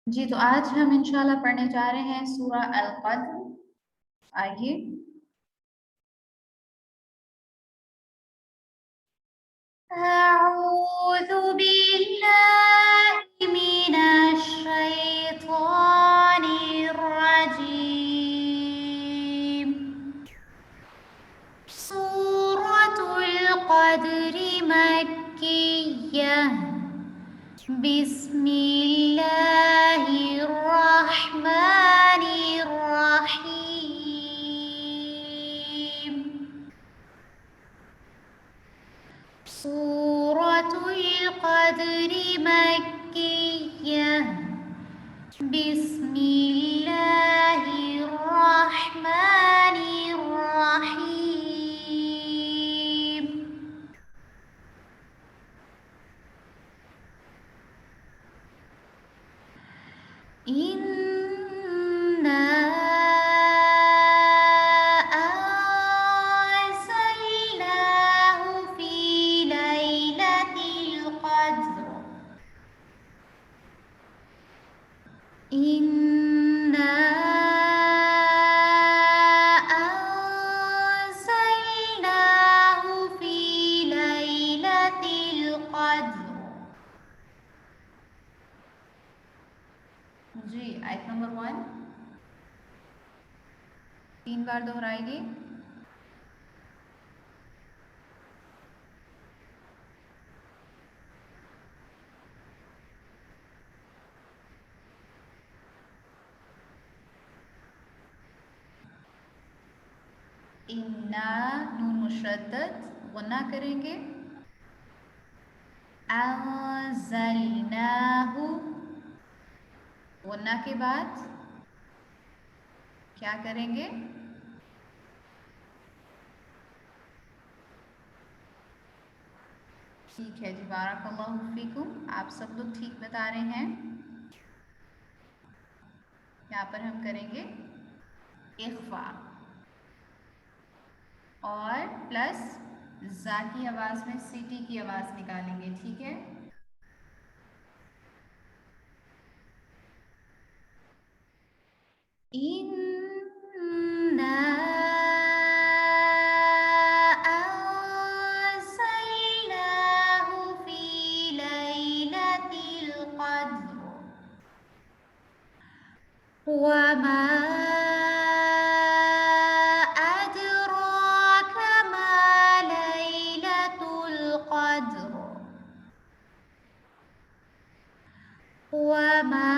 جی تو آج ہم انشاءاللہ پڑھنے جا رہے ہیں سورہ القدر. آئیے. اعوذ باللہ من الشیطان الرجیم. سورة القدر مکیہ. بسم اللہ الرحمن الرحیم. سورة القدر مکیہ. بسم اللہ الرحمن الرحیم. إنا أنزلناه في ليلة القدر. إنا أنزلناه في ليلة القدر. جی آیت نمبر 1 3 بار دہرائیے. انا نون مشدد غنہ کریں گے. انزلناہ غنہ کے بعد کیا کریں گے؟ ٹھیک ہے جی، بارک اللہ فیکم. آپ سب لوگ ٹھیک بتا رہے ہیں. یہاں پر ہم کریں گے اخفا اور پلس زا کی آواز میں سیٹی کی آواز نکالیں گے. ٹھیک ہے. إنا أنزلناه في ليلة القدر. وما أدراك ما ليلة القدر. وما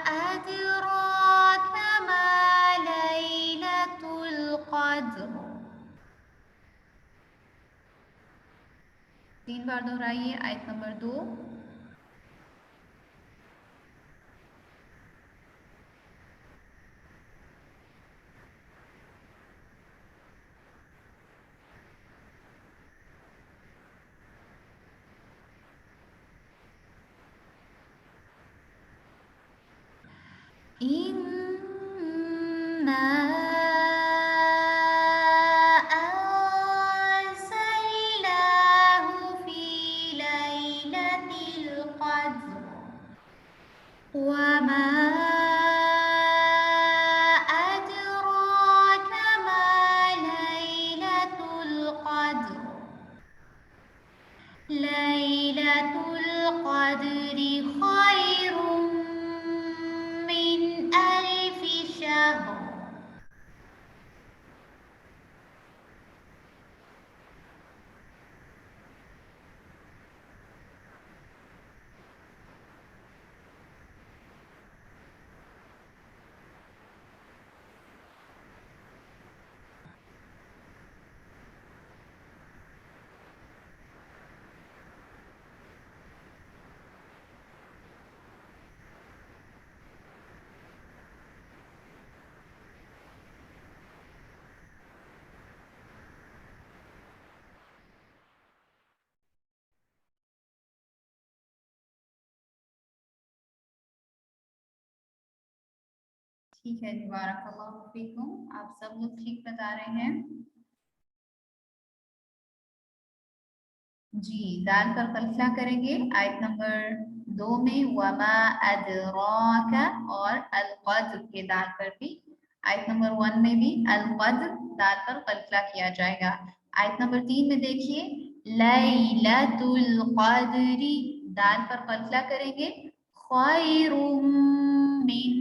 أدراك ما ليلة القدر. 3 بار دہرائیے آیت نمبر 2. إنا أنزلناه في ليلة القدر. وما أدراك ما ليلة القدر. ليلة القدر خير من 1000 شهر. ٹھیک ہے جی، بارک اللہ فیکم. آپ سب لوگ ٹھیک بتا رہے ہیں. جی دال پر قلفہ کریں گے آیت نمبر दो में वमा अदराका और अल-क़द्र के दाल पर भी आयत नंबर 1 में भी अल-क़द्र दाल पर कल्कला किया जाएगा। आयत नंबर 3 में देखिए लैलतुल क़द्री दाल पर कल्कला करेंगे खैरुम मिन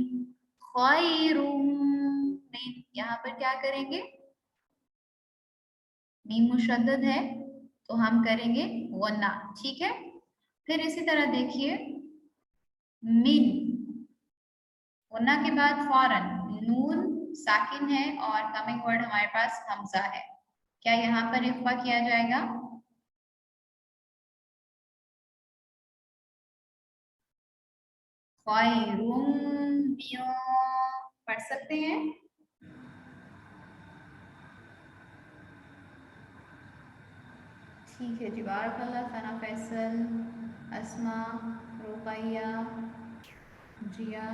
खैरुम मिन यहाँ पर क्या करेंगे मीम मुशद्दद है तो हम करेंगे वन्ना ठीक है। फिर इसी तरह देखिए मिन वन्ना के बाद फौरन नून साकिन है और कमिंग वर्ड हमारे पास हमजा है क्या यहाँ पर इख्फा किया जाएगा खैरुम मिन पढ़ सकते हैं ठीक है जी बारकल्लाह सना फैसल अस्मा रुकैया जिया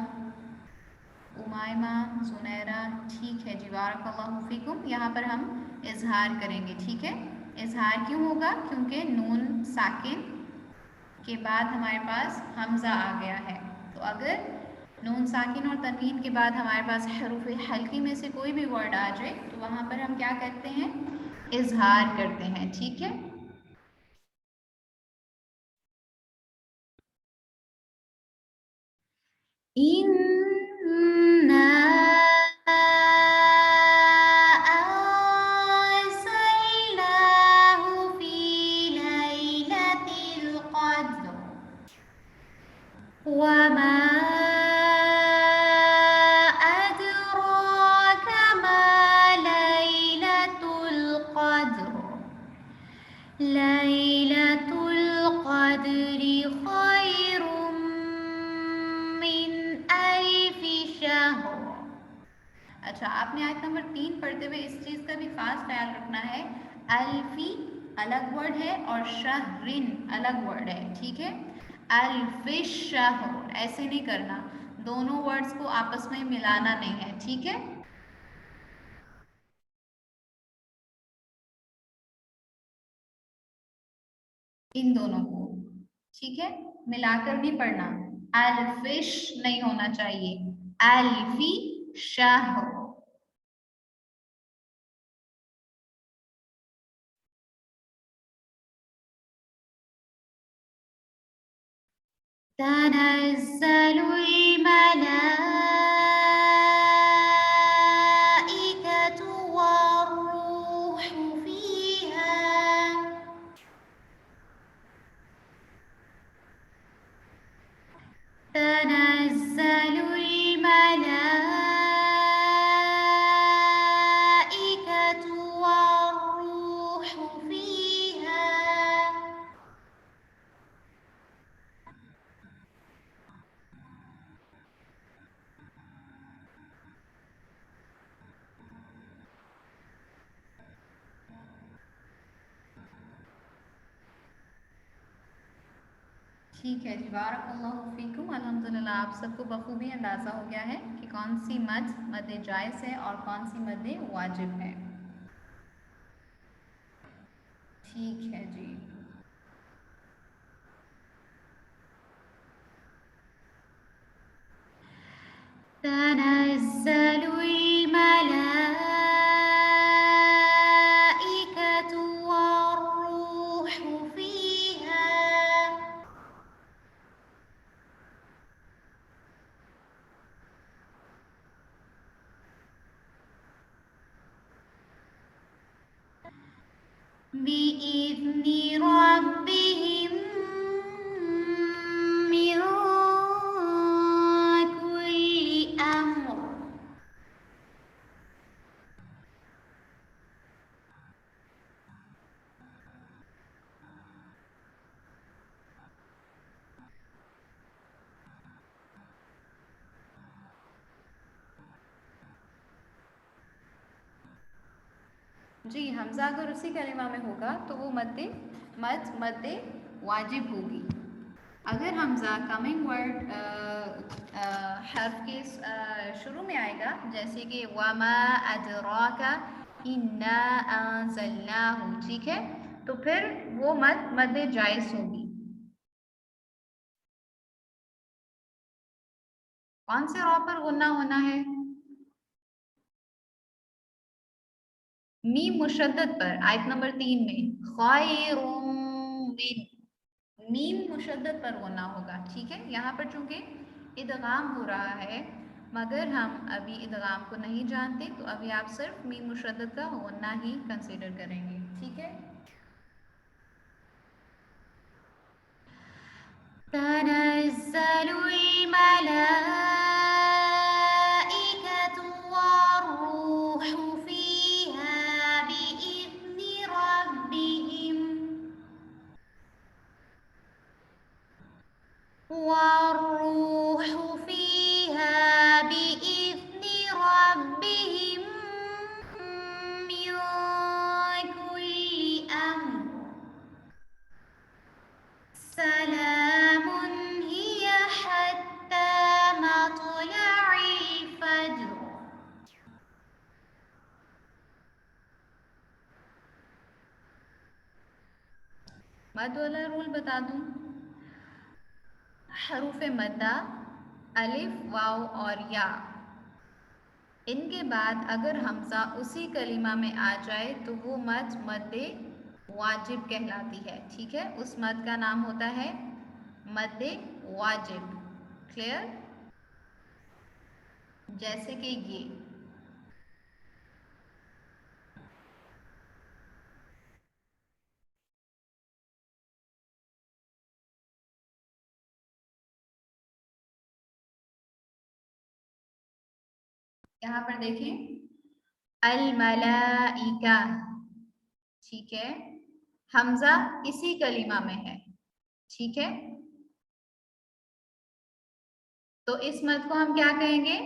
उमायमा सुनैरा ठीक है जी बारकल्लाहु फीकुम यहाँ पर हम इजहार करेंगे ठीक है इजहार क्यों होगा क्योंकि नून साकिन के बाद हमारे पास हमजा आ गया है तो अगर नून साकिन और तनवीन के बाद हमारे पास हरूफ हल्की में से कोई भी वर्ड आ जाए तो वहाँ पर हम क्या करते हैं इजहार करते हैं ठीक है इन्ना अंज़लनाहु फी लैलतिल क़द्र वमा अदराक मा लैलतुल क़द्र लैलतुल क़द्रि खैरुम मिन अल्फि शहर अच्छा आपने आयत नंबर 3 पढ़ते हुए इस चीज का भी खास ख्याल रखना है अल्फी अलग वर्ड है और शहरिन अलग वर्ड है ठीक है अल्फिश शहर ऐसे नहीं करना दोनों वर्ड्स को आपस में मिलाना नहीं है ठीक है इन दोनों को ठीक है मिलाकर नहीं पढ़ना अल्फिश नहीं होना चाहिए अल्फी शहर تنزل الملائكة والروح فيها تنزل الملائكة والروح فيها ठीक है जी बारकल्लाहु फीकुम अल्हम्दुलिल्लाह आप सबको बखूबी अंदाज़ा हो गया है कि कौन सी मद जायज़ है और कौन सी मद वाजिब है ठीक है जी تنزل الملائكة والروح فيها بإذن ربهم من كل أمر जी हमजा अगर उसी कलिमा में होगा तो वो मद वाजिब होगी अगर हमजा कमिंग वर्ड हर्फ के शुरू में आएगा जैसे कि वमा अदराका इन्ना अंज़लनाहु ठीक है तो फिर वो मद जायज़ होगी कौन से रॉ पर गुन्ना होना है? मीम मुशद्दद पर, आयत नंबर 3 में खैरुम मिन, मीम मुशद्दद पर गुन्ना होगा, ठीक है। यहाँ पर चूंकि इदगाम हो रहा है, मगर हम अभी इदगाम को नहीं जानते, तो अभी आप सिर्फ मीम मुशद्दद का गुन्ना ही कंसीडर करेंगे, ठीक है। तनज़्ज़लुल मलाइकतु वर्रूहु फ़ीहा बिइज़्नि रब्बिहिम والروح فيها بإذن ربهم من كل أمر سلام هي حتى مطلع الفجر. मद वाला रूल बता दूं, हरूफ मद्दा अलिफ वाव और या, इनके बाद अगर हमजा उसी कलिमा में आ जाए तो वो मद मद्दे वाजिब कहलाती है, ठीक है। उस मद का नाम होता है मद्दे वाजिब। क्लियर? जैसे कि ये यहाँ पर देखें, अल मलाइका, ठीक है, हमजा इसी कलिमा में है, ठीक है। तो इस मद को हम क्या कहेंगे?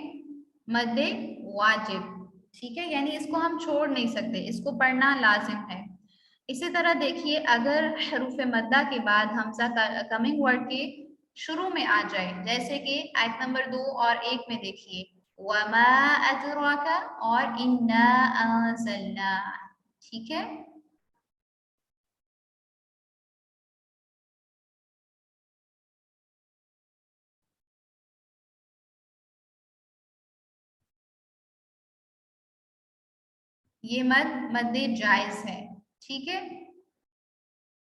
मद्दे वाजिब, ठीक है, यानी इसको हम छोड़ नहीं सकते, इसको पढ़ना लाजिम है। इसी तरह देखिए, अगर हरूफ मद्दा के बाद हमजा कमिंग वर्ड के शुरू में आ जाए, जैसे कि आयत नंबर 2 और 1 में देखिए, वमा अदराका और इन्ना अंज़लना, ठीक है। ये मद मद्दे जायज है, ठीक है।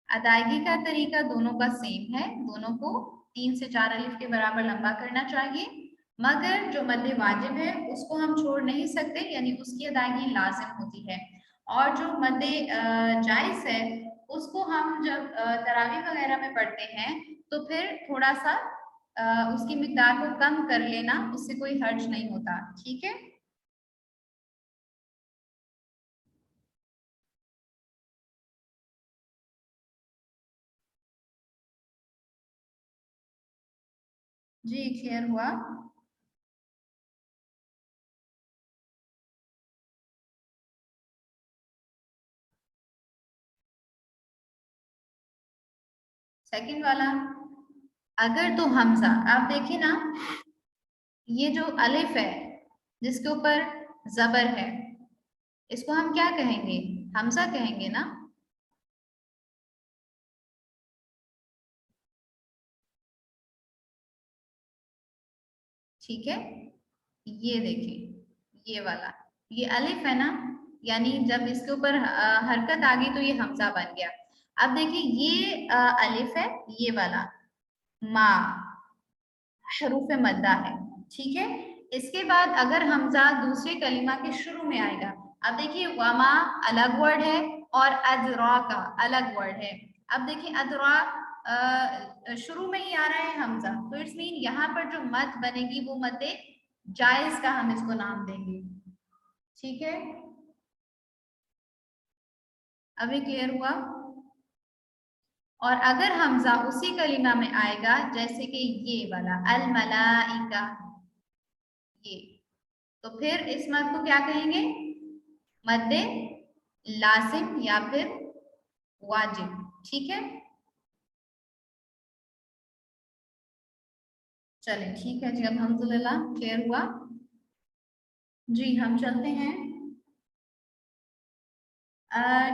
अदायगी का तरीका दोनों का सेम है, दोनों को 3 से 4 अलिफ के बराबर लंबा करना चाहिए, मगर जो मद्दे वाजिब है उसको हम छोड़ नहीं सकते, यानी उसकी अदायगी लाजिम होती है। और जो मद्दे जायज है उसको हम जब तरावी वगैरह में पढ़ते हैं तो फिर थोड़ा सा उसकी मिकदार को कम कर लेना, उससे कोई हर्ज नहीं होता, ठीक है। जी क्लियर हुआ। सेकंड वाला, अगर तो हमजा, आप देखिए ना, ये जो अलिफ है जिसके ऊपर जबर है, इसको हम क्या कहेंगे? हमजा कहेंगे ना, ठीक है। ये देखिए, ये वाला, ये अलिफ है ना, यानी जब इसके ऊपर हरकत आ गई तो ये हमजा बन गया। अब देखिए, ये अलिफ है, ये वाला मा हरूफ मद्दा है, ठीक है। इसके बाद अगर हमजा दूसरे कलिमा के शुरू में आएगा, अब देखिए वमा अलग वर्ड है और अदरा का अलग वर्ड है। अब देखिए अदरा शुरू में ही आ रहा है हमजा, तो इट्स मीन यहाँ पर जो मद बनेगी वो मद जायज का हम इसको नाम देंगे, ठीक है। अभी क्लियर हुआ? और अगर हमजा उसी कलिमा में आएगा, जैसे कि ये वाला अल मलाइका, ये, तो फिर इस मद को क्या कहेंगे? मद्दे लाजिम या फिर वाजिब, ठीक है। चलें ठीक है जी, अल्हम्दुलिल्लाह क्लियर हुआ। जी हम चलते हैं।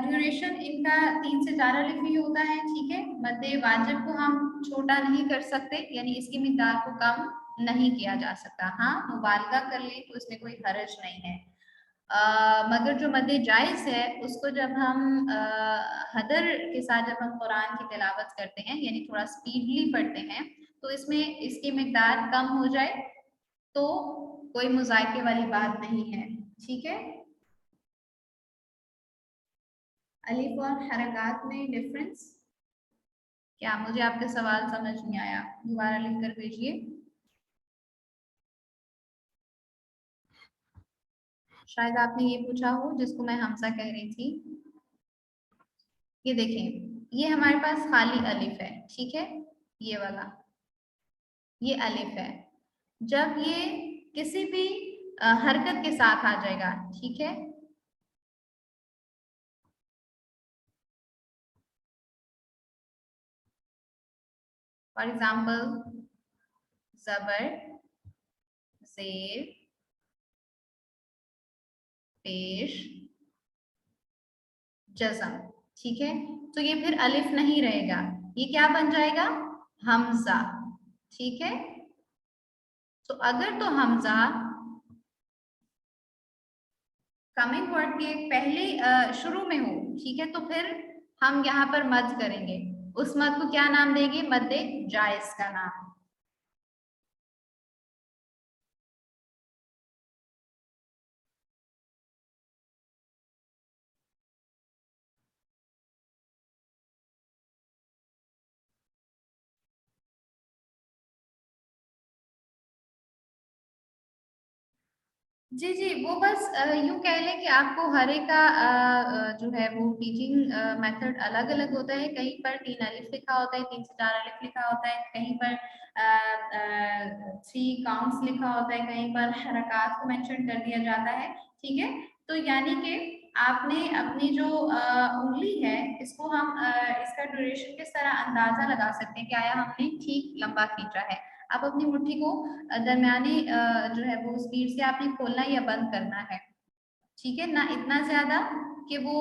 ड्यूरेशन इनका 3 से 4 अलिफ ही होता है, ठीक है। मद्दे वाजिब को हम छोटा नहीं कर सकते, यानी इसकी मिकदार को कम नहीं किया जा सकता। हाँ, मुबालगा कर ले तो इसमें कोई हर्ज नहीं है। मगर जो मद जायज़ है उसको जब हम हदर के साथ जब हम कुरान की तिलावत करते हैं, यानी थोड़ा स्पीडली पढ़ते हैं, तो इसमें इसकी मिकदार कम हो जाए तो कोई मुज़ायके वाली बात नहीं है। ठीक है। अलिफ और हरकत में डिफरेंस क्या? मुझे आपका सवाल समझ नहीं आया, दोबारा लिख कर भेजिए। शायद आपने ये पूछा हो जिसको मैं हमजा कह रही थी। ये देखें, ये हमारे पास खाली अलिफ है, ठीक है, ये वाला, ये अलिफ है। जब ये किसी भी हरकत के साथ आ जाएगा, ठीक है, फॉर एग्जाम्पल जबर, जेर, पेश, जज़म, ठीक है, तो ये फिर अलिफ नहीं रहेगा, ये क्या बन जाएगा? हमजा। ठीक है, तो अगर तो हमजा कमिंग वर्ड के पहले शुरू में हो, ठीक है, तो फिर हम यहाँ पर मद करेंगे। उस मद को क्या नाम देंगे? मद जायज का नाम। जी जी, वो बस यूं कह लें कि आपको हर एक का जो है वो टीचिंग मेथड अलग अलग होता है। कहीं पर 3 अलिफ लिखा होता है, 3 से 4 अलिफ लिखा होता है, कहीं पर 3 काउंट्स लिखा होता है, कहीं पर हरकत को मेंशन कर दिया जाता है। ठीक है, तो यानी कि आपने अपनी जो उंगली है इसको हम इसका ड्यूरेशन किस तरह अंदाजा लगा सकते हैं कि आया हमने ठीक लंबा खींचा है। आप अपनी मुट्ठी को दरमियानी जो है वो स्पीड से आपने खोलना या बंद करना है। ठीक है, ना इतना ज्यादा कि वो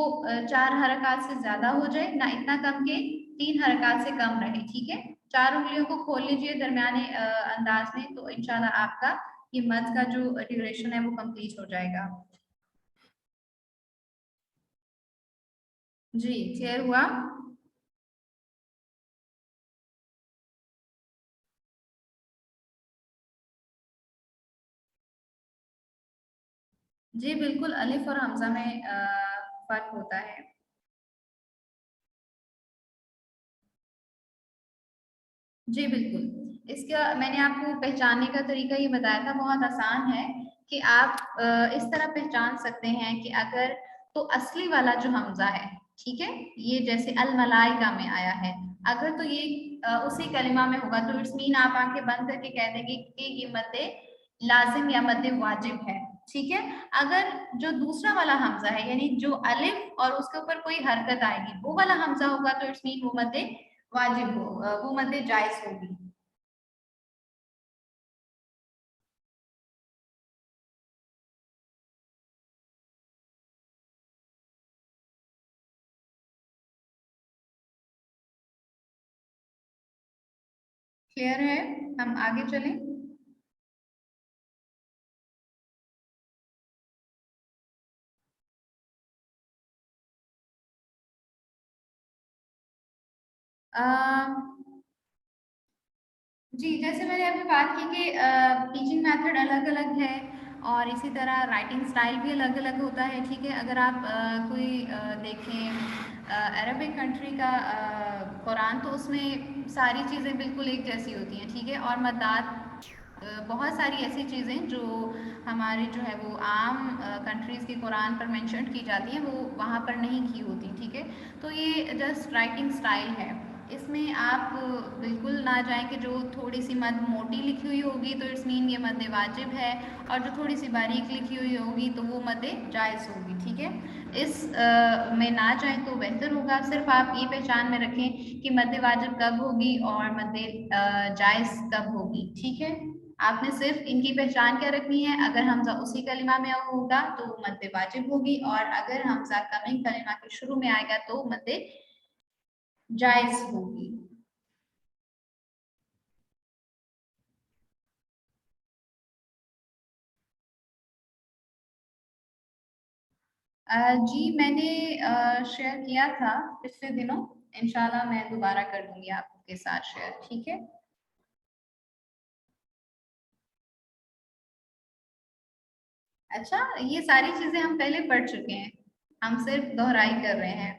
4 हरकत से ज्यादा हो जाए, ना इतना कम के 3 हरकत से कम रहे। ठीक है, 4 उंगलियों को खोल लीजिए दरमियाने अंदाज में, तो इंशाल्लाह आपका ये मद का जो ड्यूरेशन है वो कंप्लीट हो जाएगा। जी, क्लियर हुआ? जी बिल्कुल, अलिफ और हमजा में फर्क होता है। जी बिल्कुल, इसका मैंने आपको पहचानने का तरीका ये बताया था, बहुत आसान है कि आप इस तरह पहचान सकते हैं कि अगर तो असली वाला जो हमजा है, ठीक है, ये जैसे अल मलाइका में आया है, अगर तो ये उसी कलिमा में होगा तो इट्स मीन आप आंखें बंद करके कह देंगे कि ये मद्दे लाजिम या मद्दे वाजिब है। ठीक है, अगर जो दूसरा वाला हमजा है यानी जो अलिफ और उसके ऊपर कोई हरकत आएगी वो वाला हमजा होगा तो इट्स मीन वो मद्दे वाजिब हो, वो मद्दे जायज होगी। क्लियर है? हम आगे चलें। जी, जैसे मैंने अभी बात की कि टीचिंग मेथड अलग अलग है और इसी तरह राइटिंग स्टाइल भी अलग अलग होता है। ठीक है, अगर आप कोई देखें अरबिक कंट्री का कुरान, तो उसमें सारी चीज़ें बिल्कुल एक जैसी होती हैं। ठीक है, और मद्दात बहुत सारी ऐसी चीज़ें जो हमारे जो है वो आम कंट्रीज़ के कुरान पर मेंशन की जाती हैं वो वहाँ पर नहीं की होती। ठीक है, तो ये जस्ट राइटिंग स्टाइल है। इसमें आप बिल्कुल ना जाएं कि जो थोड़ी सी मद मोटी लिखी हुई होगी तो इट्स मीन ये मद वाजिब है, और जो थोड़ी सी बारीक लिखी हुई होगी तो वो मद जायज़ होगी। ठीक है, इस में ना जाएं तो बेहतर होगा। सिर्फ आप ये पहचान में रखें कि मद वाजिब कब होगी और मद जायज़ कब होगी। ठीक है, आपने सिर्फ इनकी पहचान क्या रखनी है, अगर हमजा उसी कलिमा में होगा तो वो मद वाजिब होगी, और अगर हमजा कमिंग कलिमा के शुरू में आएगा तो मद जायज होगी। جی میں نے شیئر کیا تھا پچھلے دنوں، انشاءاللہ میں دوبارہ کر دوں گی آپ کے ساتھ شیئر، ٹھیک ہے؟ اچھا، یہ ساری چیزیں ہم پہلے پڑھ چکے ہیں، ہم صرف دہرائی کر رہے ہیں۔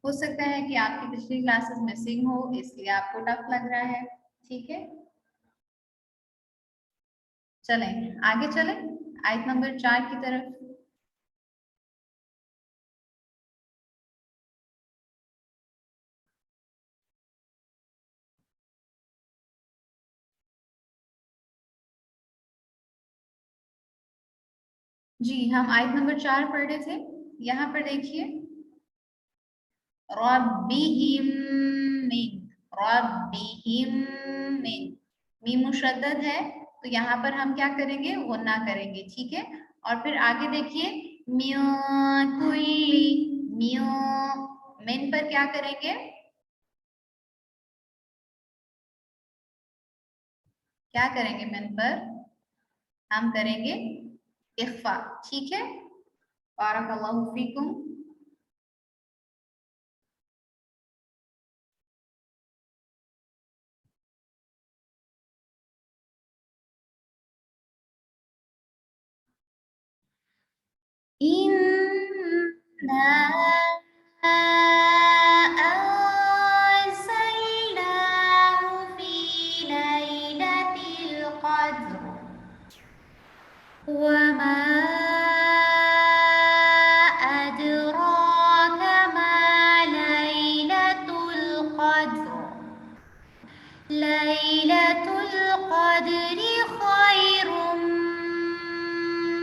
ہو سکتا ہے کہ آپ کی پچھلی کلاسز مسنگ ہو، اس لیے آپ کو ٹف لگ رہا ہے، ٹھیک ہے؟ چلیں آگے چلیں آیت نمبر 4 کی طرف۔ جی ہم آیت نمبر 4 پڑھ رہے تھے، یہاں پر دیکھیے ربہم من، ربہم من، میم مشدد ہے تو یہاں پر ہم کیا کریں گے؟ غنہ کریں گے، ٹھیک ہے؟ اور پھر آگے دیکھیے من کلی، من پر کیا کریں گے؟ کیا کریں گے من پر؟ ہم کریں گے اخفا، ٹھیک ہے؟ بارک اللہ فیکم۔ إِنَّا أَنزَلْنَاهُ فِي لَيْلَةِ الْقَدْرِ وَمَا أَدْرَاكَ مَا لَيْلَةُ الْقَدْرِ لَيْلَةُ الْقَدْرِ خَيْرٌ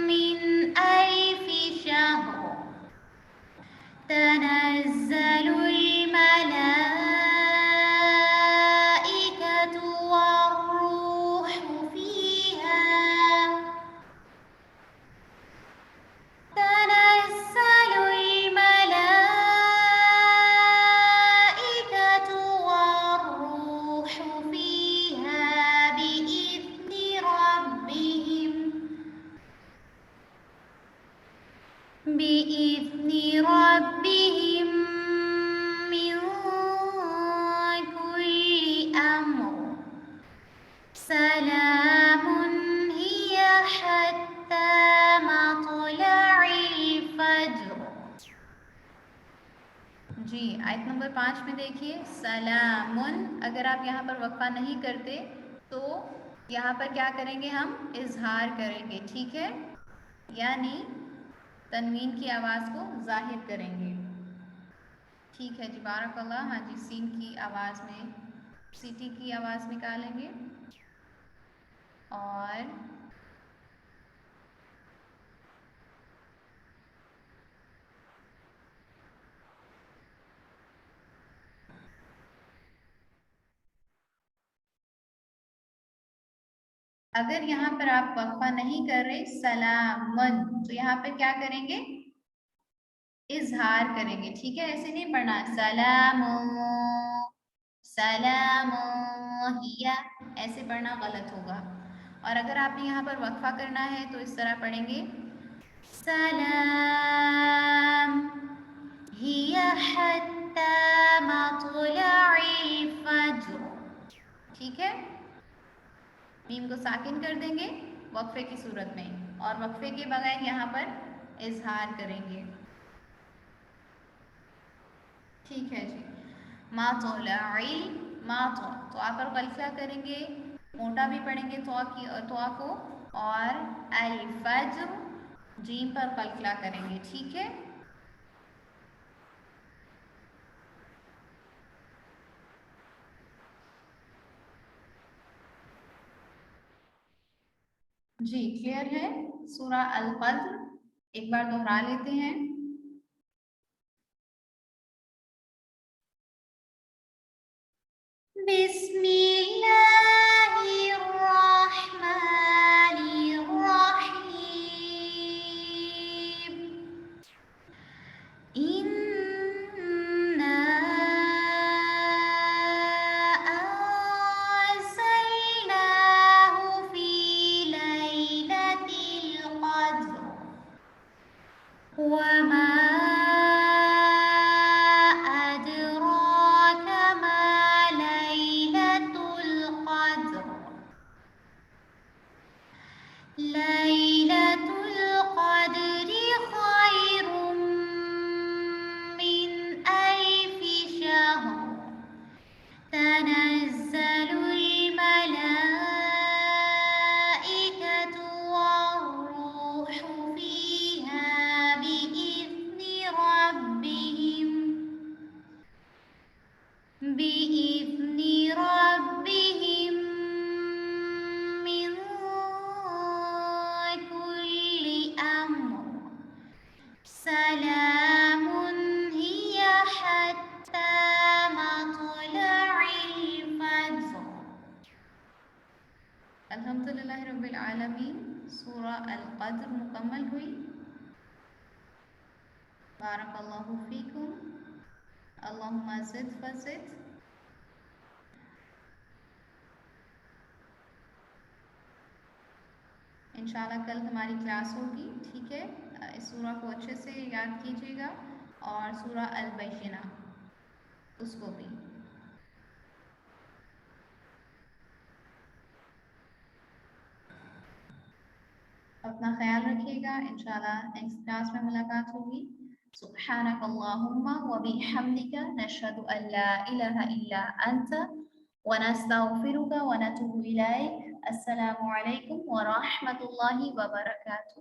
مِّنْ أَلْفِ شَهْرٍ تنزل الملائكة والروح فيها تنزل الملائكة والروح فيها بإذن ربهم من كل أمر سلام هي حتى مطلع الفجر۔ جی آیت نمبر 5 میں دیکھیے سلامن، اگر آپ یہاں پر وقفہ نہیں کرتے تو یہاں پر کیا کریں گے؟ ہم اظہار کریں گے، ٹھیک ہے؟ یعنی تنوین کی آواز کو ظاہر کریں گے، ٹھیک ہے جی؟ بارک اللہ۔ ہاں جی، سین کی آواز میں سیٹی کی آواز نکالیں گے اور اگر یہاں پر آپ وقفہ نہیں کر رہے سلامن تو یہاں پہ کیا کریں گے؟ اظہار کریں گے، ٹھیک ہے؟ ایسے نہیں پڑھنا سلام سلام ہیا، ایسے پڑھنا غلط ہوگا۔ اور اگر آپ نے یہاں پر وقفہ کرنا ہے تو اس طرح پڑھیں گے سلام ہی حتی مطلع الفجر، ٹھیک ہے؟ میم کو ساکن کر دیں گے وقفے کی صورت میں، اور وقفے کے بغیر یہاں پر اظہار کریں گے، ٹھیک ہے جی؟ مطلع تو آپ پر غلطہ کریں گے، موٹا بھی پڑھیں گے تو کو، اور الفجر جیم پر قلقلہ کریں گے، ٹھیک ہے؟ جی کلیئر ہے؟ سورہ القدر ایک بار دہرا لیتے ہیں۔ بسم اللہ الرحمن الرحیم إِنَّا أَنزَلْنَاهُ ليلة القدر خير من ألف شهر تنزل الملائكة والروح فيها بإذن ربهم من كل أمر سلام هي حتى مطلع الفجر. الحمدللہ رب العالمین. سورہ القدر مکمل ہوئی. بارک اللہ فیکم. اللہم زد فزد. انشاءاللہ کل ہماری کلاس ہوگی. ٹھیک ہے، اس سورہ کو اچھے سے یاد کیجیے گا اور سورہ البینہ اس کو بھی. اپنا خیال رکھیے گا. انشاءاللہ نیکسٹ کلاس میں ملاقات ہوگی. سبحانک اللہم وبحمدک نشہد ان لا الہ الا انت ونستغفرک ونتوب الیک. السلام علیکم ورحمۃ اللہ وبرکاتہ.